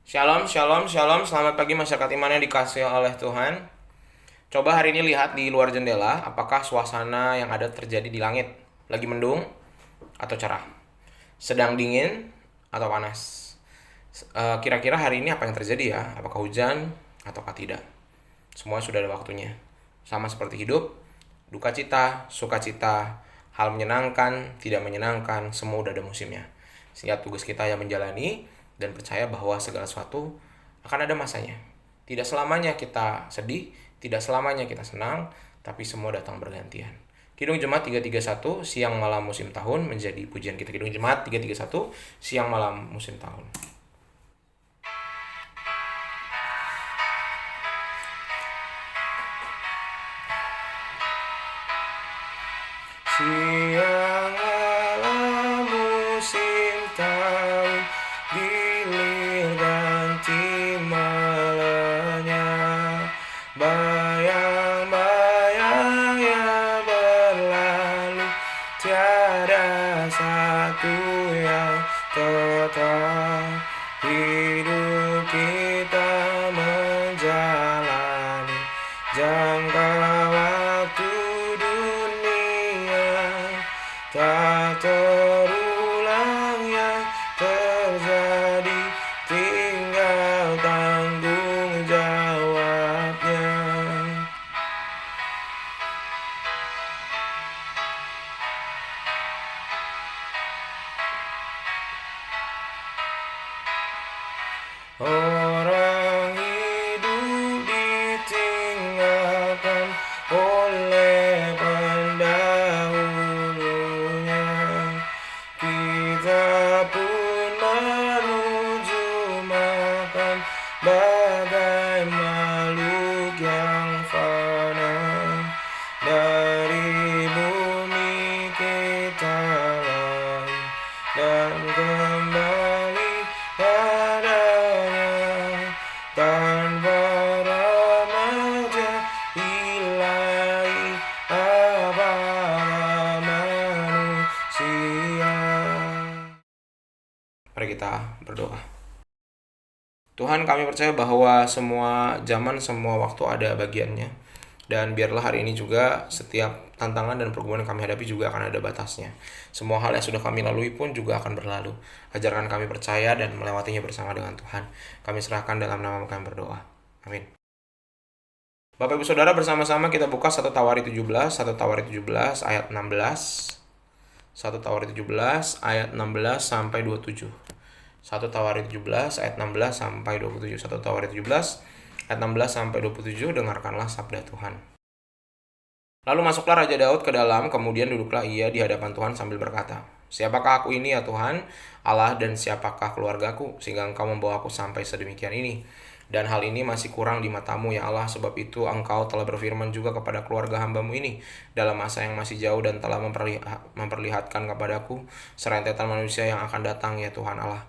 Shalom, shalom, shalom. Selamat pagi masyarakat iman yang dikasihi oleh Tuhan. Coba hari ini lihat di luar jendela, apakah suasana yang ada terjadi di langit? Lagi mendung atau cerah? Sedang dingin atau panas? Kira-kira hari ini apa yang terjadi ya? Apakah hujan ataukah tidak? Semua sudah ada waktunya. Sama seperti hidup, duka cita, sukacita, hal menyenangkan, tidak menyenangkan, semua udah ada musimnya. Sehingga tugas kita yang menjalani dan percaya bahwa segala sesuatu akan ada masanya. Tidak selamanya kita sedih, tidak selamanya kita senang, tapi semua datang bergantian. Kidung Jemaat 331, siang malam musim tahun menjadi pujian kita. Kidung Jemaat 331, siang malam musim tahun. Siang malam musim tahun, gilir ganti malenya. Bayang-bayang yang berlalu, tiada satu yang tetap. Hidup kita menjalani jangka waktu dunia tak terulang yang terjadi, tinggal tanggung jawabnya. Orang hidup ditinggalkan oleh pendahulunya. Kita pun menuju makan bagai makhluk yang fana. Dari bumi kita lahir dan kembali padanya, tanpa remaja ilahi abad manusia. Mari kita berdoa. Tuhan, kami percaya bahwa semua zaman, semua waktu ada bagiannya. Dan biarlah hari ini juga setiap tantangan dan pergumulan yang kami hadapi juga akan ada batasnya. Semua hal yang sudah kami lalui pun juga akan berlalu. Ajarkan kami percaya dan melewatinya bersama dengan Tuhan. Kami serahkan dalam nama kami berdoa. Amin. Bapak Ibu Saudara, bersama-sama kita buka 1 Tawarik 17, 1 Tawarik 17 ayat 16. 1 Tawarik 17 ayat 16 sampai 27. 1 Tawarik 17 ayat 16 sampai 27. 1 Tawarik 17 ayat 16 sampai 27, dengarkanlah sabda Tuhan. Lalu masuklah Raja Daud ke dalam, kemudian duduklah ia di hadapan Tuhan sambil berkata, "Siapakah aku ini ya Tuhan, Allah, dan siapakah keluargaku, sehingga Engkau membawa aku sampai sedemikian ini? Dan hal ini masih kurang di matamu ya Allah, sebab itu Engkau telah berfirman juga kepada keluarga hamba-Mu ini dalam masa yang masih jauh, dan telah memperlihatkan kepadaku serentetan manusia yang akan datang ya Tuhan Allah.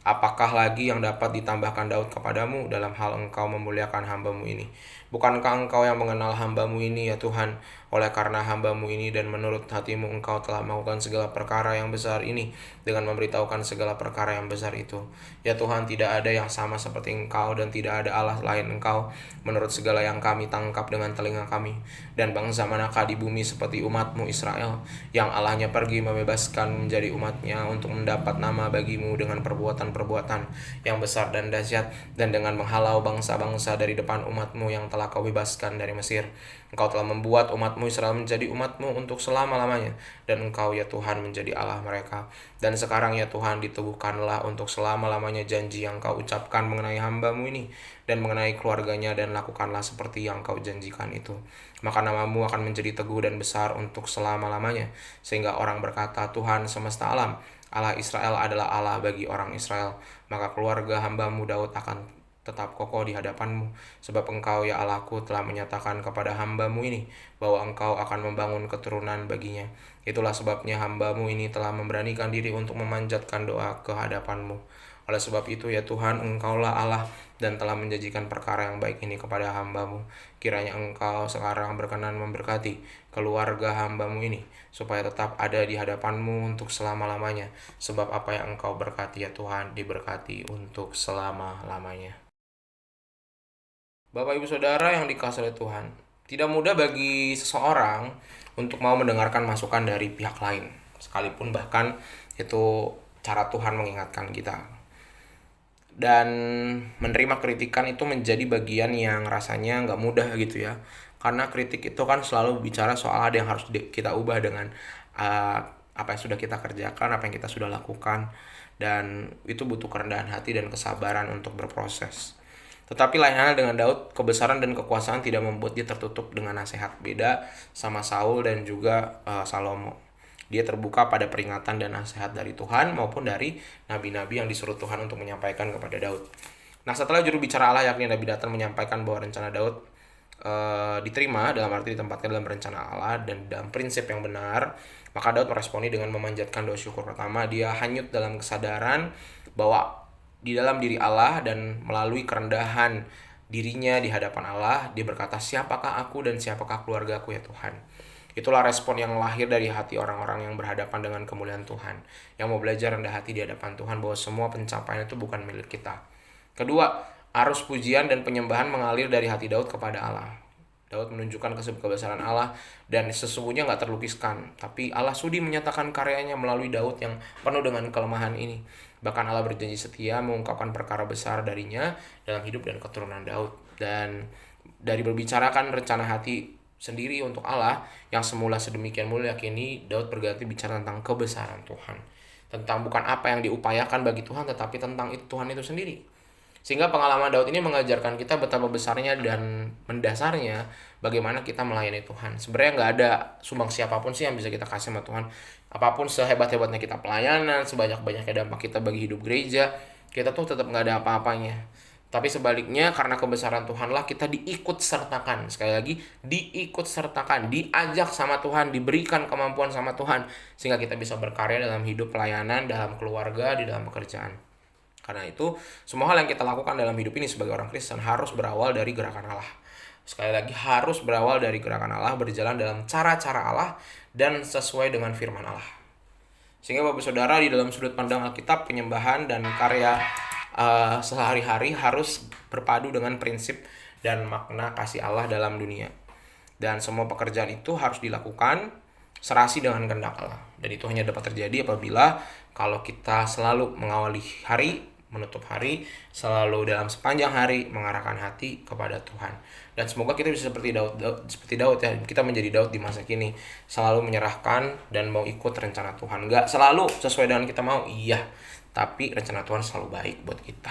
Apakah lagi yang dapat ditambahkan Daud kepadamu dalam hal Engkau memuliakan hamba-Mu ini? Bukankah Engkau yang mengenal hamba-Mu ini ya Tuhan? Oleh karena hamba-Mu ini dan menurut hati-Mu Engkau telah melakukan segala perkara yang besar ini dengan memberitahukan segala perkara yang besar itu. Ya Tuhan, tidak ada yang sama seperti Engkau dan tidak ada Allah lain Engkau menurut segala yang kami tangkap dengan telinga kami. Dan bangsa manakah di bumi seperti umat-Mu Israel, yang Allahnya pergi membebaskan menjadi umat-Nya untuk mendapat nama bagi-Mu dengan perbuatan-perbuatan yang besar dan dahsyat, dan dengan menghalau bangsa-bangsa dari depan umat-Mu yang telah Kau bebaskan dari Mesir. Engkau telah membuat umat-Mu Israel menjadi umat-Mu untuk selama-lamanya, dan Engkau ya Tuhan menjadi Allah mereka. Dan sekarang ya Tuhan, diteguhkanlah untuk selama-lamanya janji yang Kau ucapkan mengenai hamba-Mu ini dan mengenai keluarganya, dan lakukanlah seperti yang Kau janjikan itu. Maka nama-Mu akan menjadi teguh dan besar untuk selama-lamanya, sehingga orang berkata, Tuhan semesta alam, Allah Israel adalah Allah bagi orang Israel. Maka keluarga hamba-Mu Daud akan tetap kokoh di hadapan-Mu, sebab Engkau ya Allahku telah menyatakan kepada hamba-Mu ini bahwa Engkau akan membangun keturunan baginya. Itulah sebabnya hamba-Mu ini telah memberanikan diri untuk memanjatkan doa ke hadapan-Mu. Oleh sebab itu ya Tuhan, Engkaulah Allah dan telah menjanjikan perkara yang baik ini kepada hamba-Mu. Kiranya Engkau sekarang berkenan memberkati keluarga hamba-Mu ini, supaya tetap ada di hadapan-Mu untuk selama-lamanya. Sebab apa yang Engkau berkati ya Tuhan, diberkati untuk selama-lamanya. Bapak Ibu Saudara yang dikasihi oleh Tuhan, tidak mudah bagi seseorang untuk mau mendengarkan masukan dari pihak lain, sekalipun bahkan itu cara Tuhan mengingatkan kita. Dan menerima kritikan itu menjadi bagian yang rasanya nggak mudah gitu ya. Karena kritik itu kan selalu bicara soal ada yang harus kita ubah dengan apa yang sudah kita kerjakan, apa yang kita sudah lakukan. Dan itu butuh kerendahan hati dan kesabaran untuk berproses. Tetapi lain halnya dengan Daud, kebesaran dan kekuasaan tidak membuat dia tertutup dengan nasihat. Beda sama Saul dan juga Salomo. Dia terbuka pada peringatan dan nasihat dari Tuhan maupun dari nabi-nabi yang disuruh Tuhan untuk menyampaikan kepada Daud. Nah, setelah juru bicara Allah yakni Nabi Nathan menyampaikan bahwa rencana Daud diterima, dalam arti ditempatkan dalam rencana Allah dan dalam prinsip yang benar, maka Daud meresponi dengan memanjatkan doa syukur. Pertama, dia hanyut dalam kesadaran bahwa di dalam diri Allah dan melalui kerendahan dirinya di hadapan Allah, dia berkata, siapakah aku dan siapakah keluarga aku ya Tuhan. Itulah respon yang lahir dari hati orang-orang yang berhadapan dengan kemuliaan Tuhan, yang mau belajar rendah hati di hadapan Tuhan bahwa semua pencapaian itu bukan milik kita. Kedua, arus pujian dan penyembahan mengalir dari hati Daud kepada Allah. Daud menunjukkan kebesaran Allah dan sesungguhnya nggak terlukiskan, tapi Allah sudi menyatakan karyanya melalui Daud yang penuh dengan kelemahan ini. Bahkan Allah berjanji setia mengungkapkan perkara besar darinya dalam hidup dan keturunan Daud. Dan dari berbicarakan rencana hati sendiri untuk Allah yang semula sedemikian mulia, kini Daud berganti bicara tentang kebesaran Tuhan, tentang bukan apa yang diupayakan bagi Tuhan, tetapi tentang Tuhan itu sendiri. Sehingga pengalaman Daud ini mengajarkan kita betapa besarnya dan mendasarnya bagaimana kita melayani Tuhan. Sebenarnya nggak ada sumbang siapapun sih yang bisa kita kasih sama Tuhan. Apapun sehebat-hebatnya kita pelayanan, sebanyak-banyaknya dampak kita bagi hidup gereja, kita tuh tetap nggak ada apa-apanya. Tapi sebaliknya, karena kebesaran Tuhanlah kita diikut sertakan. Sekali lagi, diikut sertakan, diajak sama Tuhan, diberikan kemampuan sama Tuhan, sehingga kita bisa berkarya dalam hidup pelayanan, dalam keluarga, di dalam pekerjaan. Karena itu, semua hal yang kita lakukan dalam hidup ini sebagai orang Kristen harus berawal dari gerakan Allah. Sekali lagi, harus berawal dari gerakan Allah, berjalan dalam cara-cara Allah, dan sesuai dengan firman Allah. Sehingga Bapak Saudara, di dalam sudut pandang Alkitab, penyembahan dan karya sehari-hari harus berpadu dengan prinsip dan makna kasih Allah dalam dunia. Dan semua pekerjaan itu harus dilakukan serasi dengan kehendak Allah. Dan itu hanya dapat terjadi apabila kalau kita selalu mengawali hari, menutup hari, selalu dalam sepanjang hari mengarahkan hati kepada Tuhan. Dan semoga kita bisa seperti Daud ya, kita menjadi Daud di masa kini, selalu menyerahkan dan mau ikut rencana Tuhan. Gak selalu sesuai dengan kita mau, iya, tapi rencana Tuhan selalu baik buat kita.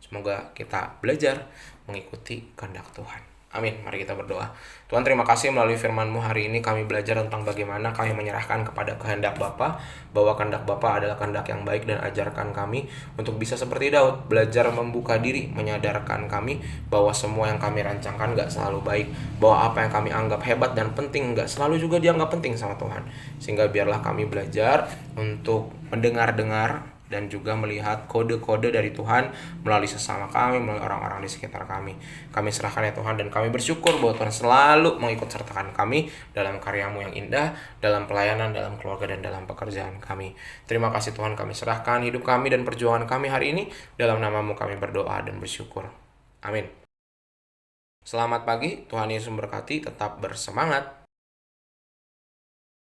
Semoga kita belajar mengikuti kehendak Tuhan. Amin. Mari kita berdoa. Tuhan, terima kasih melalui firman-Mu hari ini kami belajar tentang bagaimana kami menyerahkan kepada kehendak Bapa, bahwa kehendak Bapa adalah kehendak yang baik, dan ajarkan kami untuk bisa seperti Daud, belajar membuka diri, menyadarkan kami bahwa semua yang kami rancangkan gak selalu baik, bahwa apa yang kami anggap hebat dan penting gak selalu juga dianggap penting sama Tuhan. Sehingga biarlah kami belajar untuk mendengar-dengar dan juga melihat kode-kode dari Tuhan melalui sesama kami, melalui orang-orang di sekitar kami. Kami serahkan ya Tuhan, dan kami bersyukur bahwa Tuhan selalu mengikut sertakan kami dalam karya-Mu yang indah, dalam pelayanan, dalam keluarga, dan dalam pekerjaan kami. Terima kasih Tuhan, kami serahkan hidup kami dan perjuangan kami hari ini. Dalam nama-Mu kami berdoa dan bersyukur. Amin. Selamat pagi, Tuhan Yesus memberkati, tetap bersemangat.